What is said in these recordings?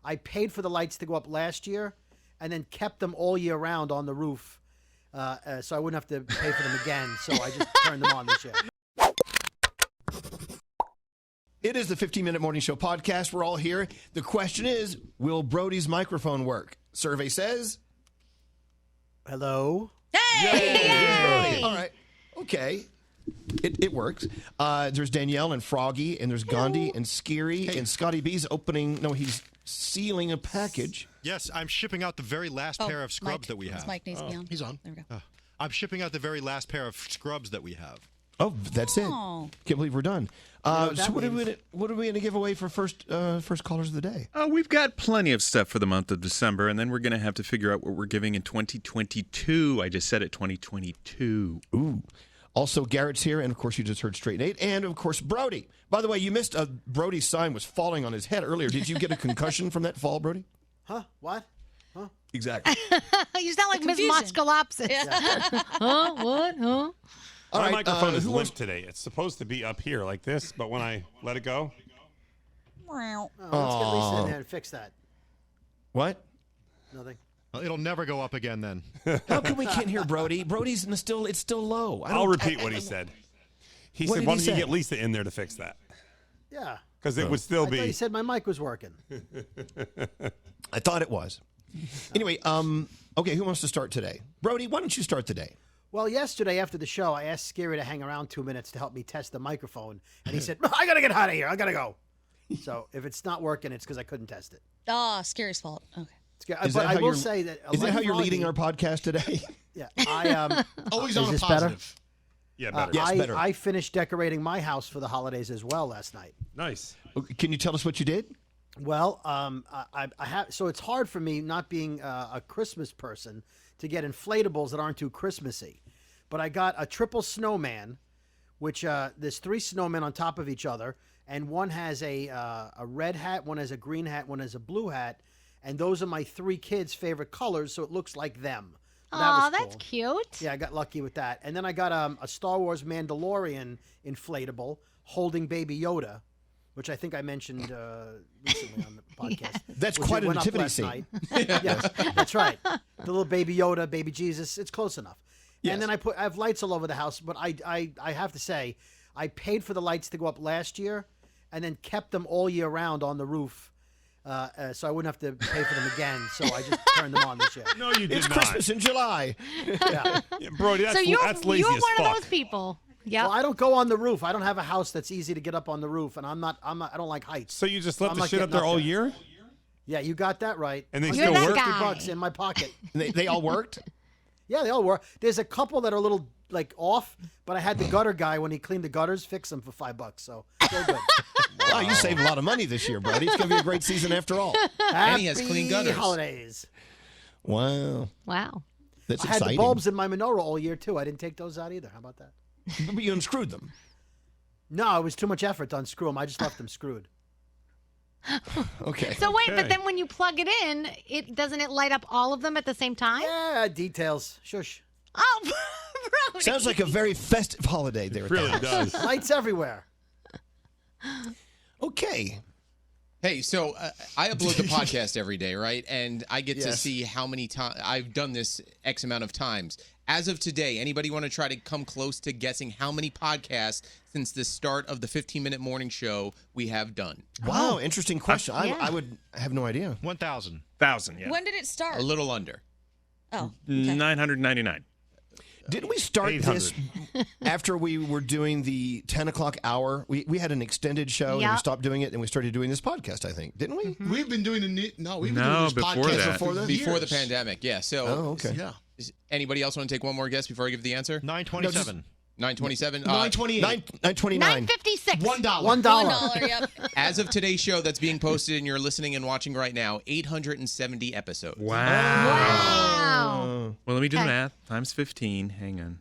I paid for the lights to go up last year and then kept them all year round on the roof so I wouldn't have to pay for them again. So I just turned them on this year. It is the 15-Minute Morning Show podcast. We're all here. The question is, will Brody's microphone work? Survey says... Hello? Hey! All right. Okay. It works. There's Danielle and Froggy, and there's Gandhi and Scary, and Scotty B's he's sealing a package. Yes, I'm shipping out the very last pair of scrubs that we have. Mike needs to be on. He's on. There we go. I'm shipping out the very last pair of scrubs that we have. Oh, that's it. Can't believe we're done. So what are we going to give away for first callers of the day? We've got plenty of stuff for the month of December, and then we're going to have to figure out what we're giving in 2022. I just said it, 2022. Ooh. Also, Garrett's here, and of course, you just heard Straight Nate, and of course, Brody. By the way, you missed Brody's sign was falling on his head earlier. Did you get a concussion from that fall, Brody? Huh? What? Huh? Exactly. You sound like Miss Moschkolopsis. Huh? What? Huh? My microphone is limp today. It's supposed to be up here like this, but when I let it go... Let's get Lisa in there and fix that. What? Nothing. Well, it'll never go up again then. How come we can't hear Brody? Brody's it's still low. I'll repeat what he said. He said, why don't you get Lisa in there to fix that? Yeah. Because it would still be... I thought you said my mic was working. I thought it was. Anyway, okay, who wants to start today? Brody, why don't you start today? Well, yesterday after the show, I asked Scary to hang around 2 minutes to help me test the microphone. And he said, I got to get out of here. I got to go. So if it's not working, it's because I couldn't test it. Scary's fault. Okay. But I will say that... Is that how you're leading our podcast today? Yeah. Always on a a positive. Yeah, better. Yes, better. I finished decorating my house for the holidays as well last night. Nice. Can you tell us what you did? Well, I have. So it's hard for me, not being a Christmas person, to get inflatables that aren't too Christmassy. But I got a triple snowman, which there's 3 snowmen on top of each other, and one has a red hat, one has a green hat, one has a blue hat, and those are my 3 kids' favorite colors, so it looks like them. So Aw, cool. that's cute. Yeah, I got lucky with that. And then I got a Star Wars Mandalorian inflatable holding Baby Yoda, which I think I mentioned recently on the podcast. That's quite a nativity scene. Yes, that's right. The little Baby Yoda, Baby Jesus, it's close enough. Yes. And then I have lights all over the house, but I have to say, I paid for the lights to go up last year and then kept them all year round on the roof. So I wouldn't have to pay for them again. So I just turned them on this year. No, you did It's not. Christmas in July. Yeah. Brody, that's lazy you're as one fuck. of those people. Yeah. Well, I don't go on the roof. I don't have a house that's easy to get up on the roof, and I don't like heights. So you just left I'm the not shit up getting there all year? Yeah, you got that right. And they You're still that work? guy. $50 in my pocket. They all worked? Yeah, they all work. There's a couple that are a little off, but I had the gutter guy when he cleaned the gutters fix them for $5. So still good. Wow, you saved a lot of money this year, Brody. It's going to be a great season after all. And he has clean gutters. Holidays. Wow. Wow. That's I had exciting. the bulbs in my menorah all year too. I didn't take those out either. How about that? But you unscrewed them. No, it was too much effort to unscrew them. I just left them screwed. Okay. So wait, Okay. but then when you plug it in, doesn't it light up all of them at the same time? Yeah, details. Shush. Oh, Brody. Sounds like a very festive holiday there. It really at the house. does. Lights everywhere. Okay. Hey, so I upload the podcast every day, right? And I get to Yes. see how many times I've done this X amount of times. As of today, anybody want to try to come close to guessing how many podcasts since the start of the 15-minute morning show we have done? Wow, interesting question. Yeah. I would have no idea. 1,000. 1,000, yeah. When did it start? A little under. Oh, okay. 999. Didn't we start 800. this after we were doing the 10 o'clock hour? We had an extended show and Yeah. we stopped doing it and we started doing this podcast, I think. Didn't we? We've been doing No, this before podcast that. before the pandemic. Yeah. So, Oh, okay. Yeah. Anybody else want to take one more guess before I give the answer? 927. 927. 928. 929. $9.56. $1. $1. Yep. As of today's show that's being posted and you're listening and watching right now, 870 episodes. Wow. Wow. Well, let me do the Okay. math. Times 15. Hang on.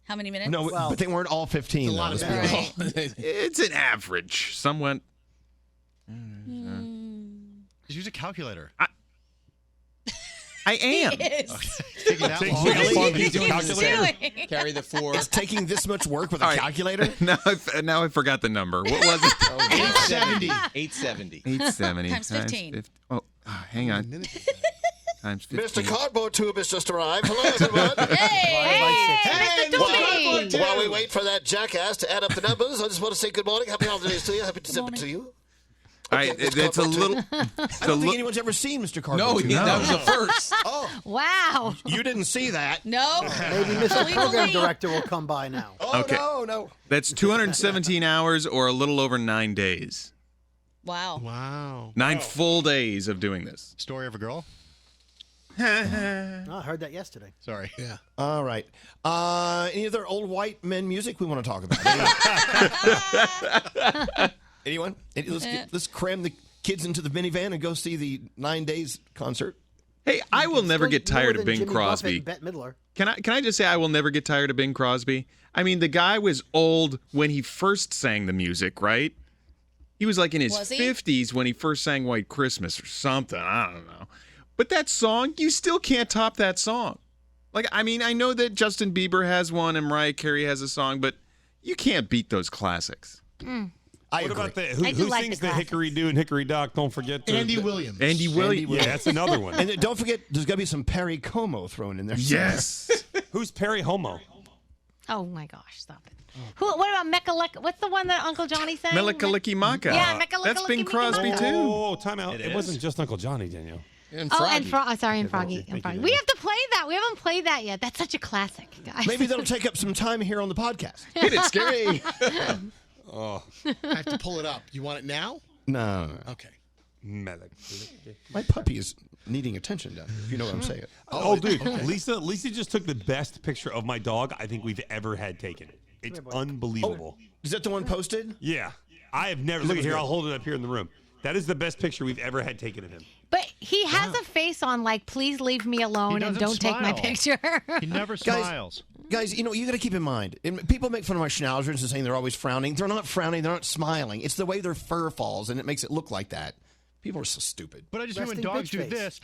How many minutes? No, but they weren't all 15. It's a though, lot let's of be minutes. honest. It's an average. Some went. Just use a calculator. I am. Yes. Take it out. Takes long. you this long to use a He's calculator? doing. Carry the 4. It's taking this much work with a All right. calculator? Now I forgot the number. What was it? 870. 870. 870 Times 15. Oh, hang on. Times 15. Mr. Cardboard Tube has just arrived. Hello, everyone. Hey, Mr. Doobie. While we wait for that jackass to add up the numbers, I just want to say good morning. Happy holidays to you. Happy December to you. All right, it's a little. I don't think anyone's ever seen Mr. Cardboard No, Tube. that was the first. Oh, Wow. you didn't see that. No. Maybe Mr. Program Director will come by now. Oh, Okay. no. That's 217 hours or a little over 9 days. Wow. Wow. 9 full days of doing this. Story of a girl? Oh, I heard that yesterday. Sorry. Yeah. All right. Any other old white men music we want to talk about? Anyone? Let's cram the kids into the minivan and go see the 9 Days concert. Hey, I will never get tired of Bing Jimmy Crosby. Buffett and Bette Midler. Can I just say I will never get tired of Bing Crosby? I mean, the guy was old when he first sang the music, right? He was like in his Was he? 50s when he first sang White Christmas or something. I don't know. But that song, you still can't top that song. Like, I mean, I know that Justin Bieber has one and Mariah Carey has a song, but you can't beat those classics. I What agree. about I do who like sings the the Hickory Do and Hickory Dock? Don't forget Andy Williams. Andy Williams. Yeah, that's another one. And don't forget, there's got to be some Perry Como thrown in there. Yes. Who's Perry Homo? Oh my gosh, stop it. What about Mechalek? What's the one that Uncle Johnny sang? Melikaliki Maka. Yeah, Mechalek. That's Bing Crosby, too. Oh, time out. It It is? wasn't just Uncle Johnny, Danielle. And Oh, Froggy. and Froggy. Thank you, We Danielle. have to play that. We haven't played that yet. That's such a classic, guys. Maybe that'll take up some time here on the podcast. Hit it, Scary. Oh, I have to pull it up. You want it now? No. Okay. My puppy is needing attention down here, if you know what I'm saying. Oh, dude, Lisa just took the best picture of my dog I think we've ever had taken. It's unbelievable. Is that the one posted? Yeah, I have never. Look at here. I'll hold it up here in the room. That is the best picture we've ever had taken of him. But he has a face on like, please leave me alone and don't doesn't take my smile. picture. He never smiles. Guys, you got to keep in mind, and people make fun of my schnauzers and saying they're always frowning. They're not frowning. They're not smiling. It's the way their fur falls, and it makes it look like that. People are so stupid. But I just mean when Resting dogs bitch do face. this,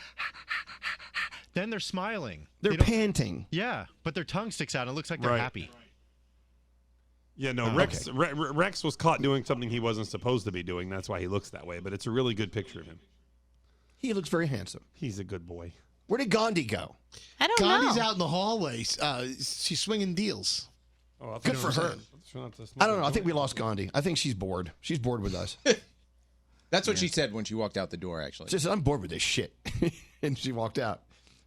then they're smiling. They're They don't- panting. Yeah, but their tongue sticks out and it looks like they're Right. happy. Yeah, no, Rex Rex was caught doing something he wasn't supposed to be doing. That's why he looks that way. But it's a really good picture of him. He looks very handsome. He's a good boy. Where did Gandhi go? I don't Gandhi's know. out in the hallways. She's swinging deals. Oh, Good for her. I don't know. I think we lost Gandhi. I think she's bored. She's bored with us. That's what she said when she walked out the door, actually. She said, I'm bored with this shit. And she walked out.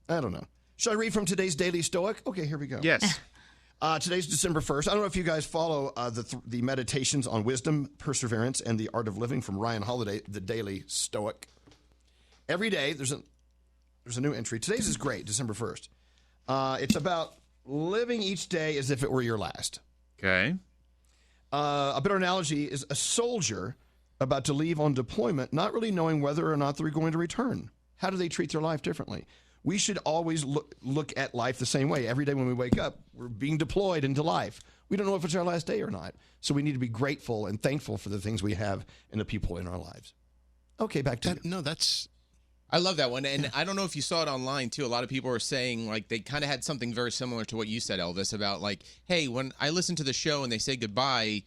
I don't know. Should I read from today's Daily Stoic? Okay, here we go. Yes. Today's December 1st. I don't know if you guys follow the meditations on wisdom, perseverance, and the art of living from Ryan Holiday, the Daily Stoic. Every day, there's a new entry. Today's is great, December 1st. It's about living each day as if it were your last. Okay. A better analogy is a soldier about to leave on deployment, not really knowing whether or not they're going to return. How do they treat their life differently? We should always look at life the same way. Every day when we wake up, we're being deployed into life. We don't know if it's our last day or not. So we need to be grateful and thankful for the things we have and the people in our lives. Okay, back to you. No, that's. I love that one. And I don't know if you saw it online, too. A lot of people are saying, like, they kind of had something very similar to what you said, Elvis, about, like, hey, when I listen to the show and they say goodbye,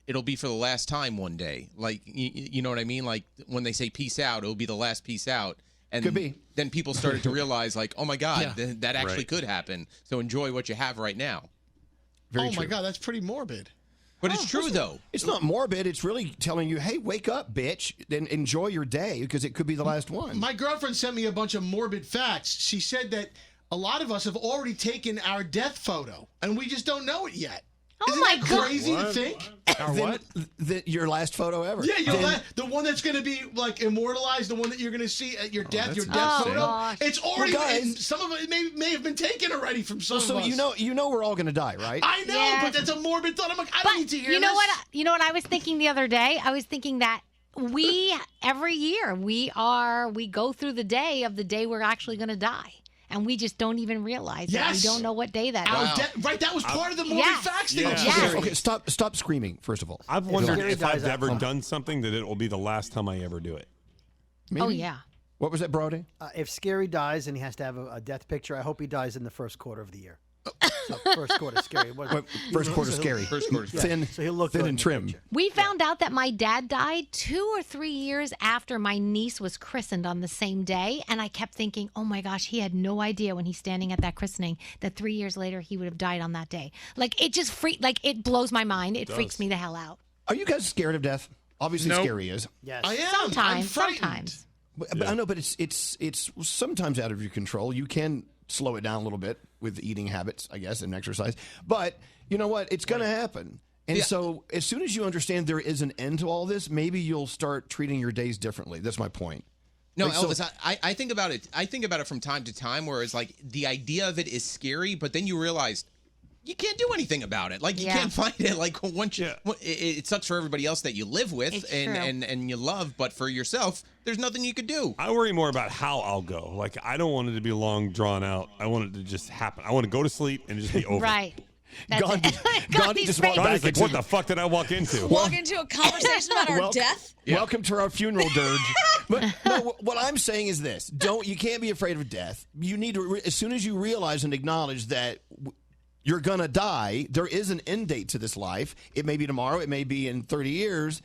it'll be for the last time one day. Like, you know what I mean? Like, when they say peace out, it'll be the last peace out. And Could be. Then people started to realize, like, oh, my God, that actually Right. could happen. So enjoy what you have right now. Very oh true. my God, that's pretty morbid. But it's true, though. It's not morbid. It's really telling you, hey, wake up, bitch, and enjoy your day because it could be the last one. My girlfriend sent me a bunch of morbid facts. She said that a lot of us have already taken our death photo, and we just don't know it yet. Oh Isn't my that God. crazy to think? Our what? Your last photo ever. Yeah, the one that's going to be like immortalized, the one that you're going to see at your death, your death photo. gosh. It's already, Well, guys- and some of it may have been taken already from some So of us. you know we're all going to die, right? I know, Yeah. but that's a morbid thought. I'm like, I But don't need to hear you know this. what? You know what I was thinking the other day? I was thinking that every year we go through the day of the day we're actually going to die. And we just don't even realize it. Yes. We don't know what day that is. Our right, that was part of the morbid Yes. facts thing. Yeah. Yes. Okay, stop screaming, first of all. I've wondered Scary if dies I've out ever front. done something that it will be the last time I ever do it. Oh, yeah. What was that, Brody? If Scary dies and he has to have a death picture, I hope he dies in the first quarter of the year. So first quarter scary. First quarter scary. First quarter scary. Thin, So he'll look thin good in and the trim. picture. We found out that my dad died 2 or 3 years after my niece was christened on the same day. And I kept thinking, oh my gosh, he had no idea when he's standing at that christening that 3 years later he would have died on that day. Like, it just it blows my mind. It freaks me the hell out. Are you guys scared of death? Obviously, Nope. scary is. Yes. I am. I'm Sometimes. frightened. Sometimes. But I know, but it's sometimes out of your control. You can slow it down a little bit with eating habits, I guess, and exercise. But you know what? It's going to happen. And so as soon as you understand there is an end to all this, maybe you'll start treating your days differently. That's my point. No, Like, so- Elvis, I think about it. I think about it from time to time, where it's like the idea of it is scary, but then you realize you can't do anything about it. Like, you can't find it. Like, once it sucks for everybody else that you live with It's and you love, but for yourself, there's nothing you could do. I worry more about how I'll go. Like, I don't want it to be long, drawn out. I want it to just happen. I want to go to sleep and just be over. Right. That's Gandhi, it. Gandhi just walked Gandhi's back like, what the fuck did I walk into? Walk into a conversation about our death. Welcome to our funeral dirge. But no, what I'm saying is this: you can't be afraid of death. You need to, as soon as you realize and acknowledge that you're gonna die, there is an end date to this life. It may be tomorrow. It may be in 30 years.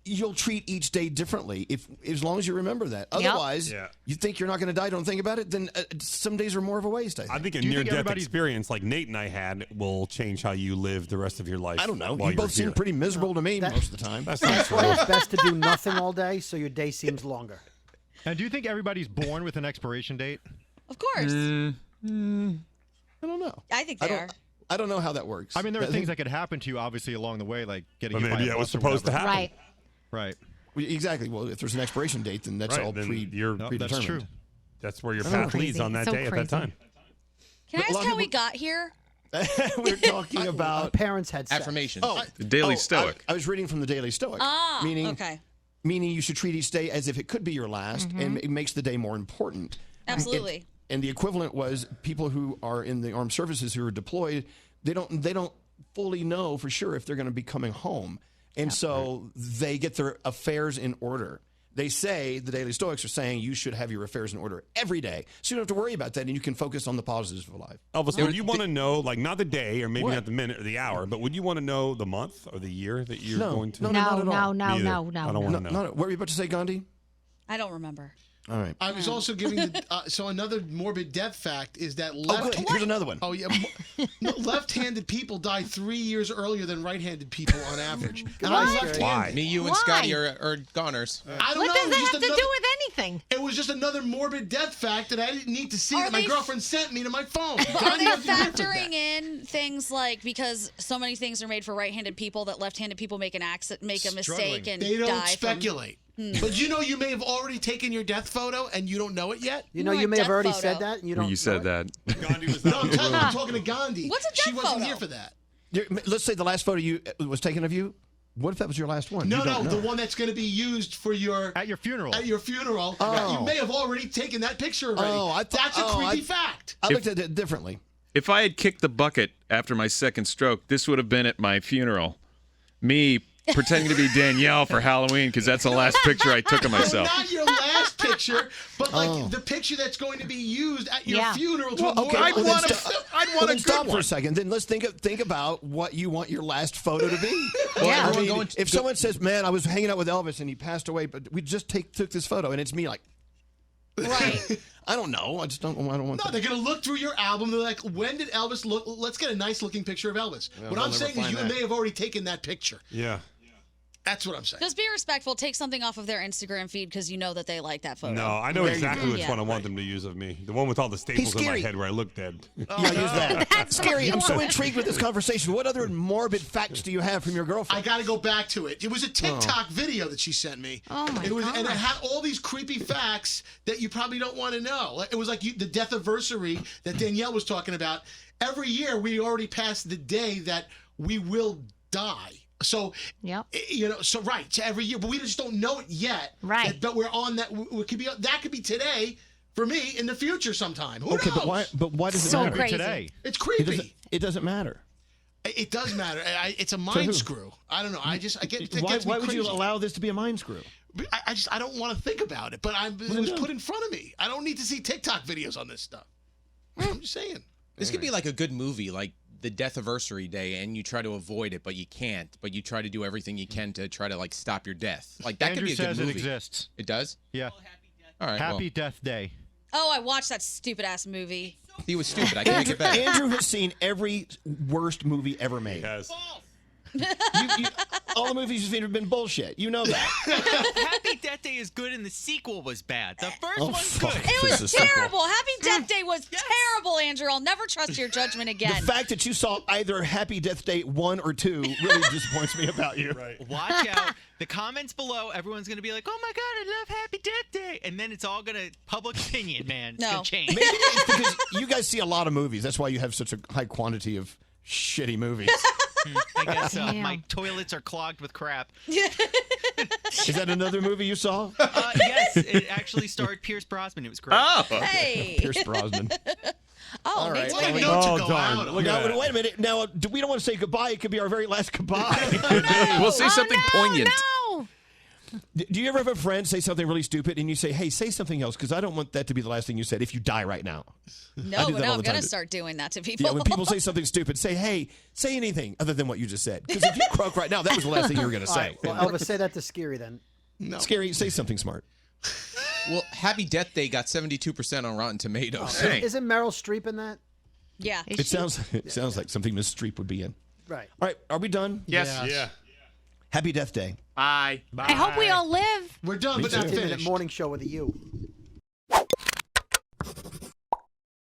You'll treat each day differently as long as you remember that. Otherwise, you think you're not going to die, don't think about it, then some days are more of a waste, I think. A near-death experience like Nate and I had will change how you live the rest of your life. I don't know. while You both you're seem here. pretty miserable to me most of the time. That's not That's true. why it's best to do nothing all day, so your day seems longer. And do you think everybody's born with an expiration date? Of course. I don't know. I think they are. I don't know how that works. I mean, there are things that could happen to you, obviously, along the way, like getting But hit by maybe a that was bus or supposed to whatever. happen. Right. Right. Exactly. Well, if there's an expiration date, then that's Right, all then predetermined. That's true. That's where your Oh, path leads crazy. on that So day at that crazy. time. Can I But a lot ask of how we people- got here? We're talking Our about parents had sex. Affirmations. The Daily Stoic. I was reading from the Daily Stoic. Meaning, okay. meaning you should treat each day as if it could be your last, and it makes the day more important. Absolutely. And the equivalent was people who are in the armed services who are deployed. They don't fully know for sure if they're going to be coming home, and so they get their affairs in order. They say, the Daily Stoics are saying, you should have your affairs in order every day, so you don't have to worry about that, and you can focus on the positives of life. Elvis, would you want to know, like, not the day or maybe What? not the minute or the hour, but would you want to know the month or the year that you're going to? No, not at all. No. Me either. I don't want to know. What were you about to say, Gandhi? I don't remember. All right. I was also giving so another morbid death fact is that Good. Here's another one. Oh yeah, left-handed people die 3 years earlier than right-handed people on average. And I'm left-handed. Why? Me, you, and Why? Scotty are goners. I don't What know. does it was that just have to another- do with anything? It was just another morbid death fact that I didn't need to see Are that my they- girlfriend sent me to my phone. But are Gandhi they has to be different factoring that. in things like, because so many things are made for right-handed people, that left-handed people make an accident, make a mistake, and They don't die speculate. But you know, you may have already taken your death photo and you don't know it yet. You know, No, you a may have death already photo. said that, and you don't. You said that. Gandhi was No, not I'm, in the room. I'm talking to Gandhi. What's a She death wasn't photo? here for that. Let's say the last photo you was taken of you. What if that was your last one? No, You don't know. the one that's going to be used for your At your funeral. At your funeral. Oh. You may have already taken that picture already. That's a creepy fact. I looked at it differently. If I had kicked the bucket after my second stroke, this would have been at my funeral. Me pretending to be Danielle for Halloween because that's the last picture I took of myself. Not your last picture, but like the picture that's going to be used at your funeral. To Okay, I'd well, want then I'd well, want then a stop good for one. a second. Then let's think about what you want your last photo to be. Yeah. I mean, Going if someone says, "Man, I was hanging out with Elvis and he passed away, but we just took this photo," and it's me, like, Right. I don't know. I just don't. I don't want. No, that. they're going to look through your album. They're like, when did Elvis look? Let's get a nice looking picture of Elvis. What they'll I'm never saying is find you that. may have already taken that picture. Yeah. That's what I'm saying. Just be respectful. Take something off of their Instagram feed because you know that they like that photo. No, I know exactly which Yeah. one I want them to use of me. The one with all the staples in my scary. head where I look dead. Yeah, use that. Scary. I'm so intrigued with this conversation. What other morbid facts do you have from your I girlfriend? got to go back to it. It was a TikTok video that she sent me. Oh, my And it gosh. had all these creepy facts that you probably don't want to know. It was like the death anniversary that Danielle was talking about. Every year, we already passed the day that we will die. So, Yep. so every year, but we just don't know it yet. Right. But we're on that. That could be today for me in the future sometime. Who Okay, knows? but why does it So matter? crazy. Today. It's It creepy. doesn't matter. It does matter. It's a who? mind screw. I don't know. I get. It Why gets me would you crazy. allow this to be a mind screw? But I don't want to think about it. But it was put in front of me. I don't need to see TikTok videos on this stuff. I'm just saying. This could be like a good movie, like the death anniversary day and you try to avoid it, but you can't. But you try to do everything you can to try to like stop your death. Like that Andrew could be a good says movie. it exists. It does? Yeah. All right. Happy Death Day. Oh, I watched that stupid ass movie. He was stupid. I can make it better. Andrew has seen every worst movie ever made. Yes. All the movies you've seen have been bullshit. You know that. Happy Death Day is good and the sequel was bad. The first Oh, one's fuck. good. It was terrible. Happy Death Day was terrible, Andrew. I'll never trust your judgment again. The fact that you saw either Happy Death Day 1 or 2 really disappoints me about you. Right. Watch out. The comments below, everyone's going to be like, oh my God, I love Happy Death Day. And then it's all going to, public opinion, man. It's No. going to change. Maybe it's because you guys see a lot of movies. That's why you have such a high quantity of shitty movies. I guess so. Damn. My toilets are clogged with crap. Is that another movie you saw? Yes, it actually starred Pierce Brosnan. It was great. Oh. Hey. Pierce Brosnan. Oh, All Nate's right. waiting. Note to Oh, go darn. out. Look at Now, that. wait a minute. Now, we don't want to say goodbye. It could be our very last goodbye. We'll say something poignant. No. Do you ever have a friend say something really stupid and you say, hey, say something else because I don't want that to be the last thing you said if you die right now? I No, do but that now all I'm the time. going to start doing that to people. Yeah, when people say something stupid, say, hey, say anything other than what you just said. Because if you croak right now, that was the last thing you were going to All say. right, well, Elvis, say that to Scary then. No. Scary, say something smart. Well, Happy Death Day got 72% on Rotten Tomatoes. Isn't Meryl Streep in that? Yeah. It sounds like something Miss Streep would be in. Right. All right, are we done? Yes. Yeah. Happy Death Day. Bye. I hope we all live. We're done, Me but not too. 15-minute finished. morning show with a U.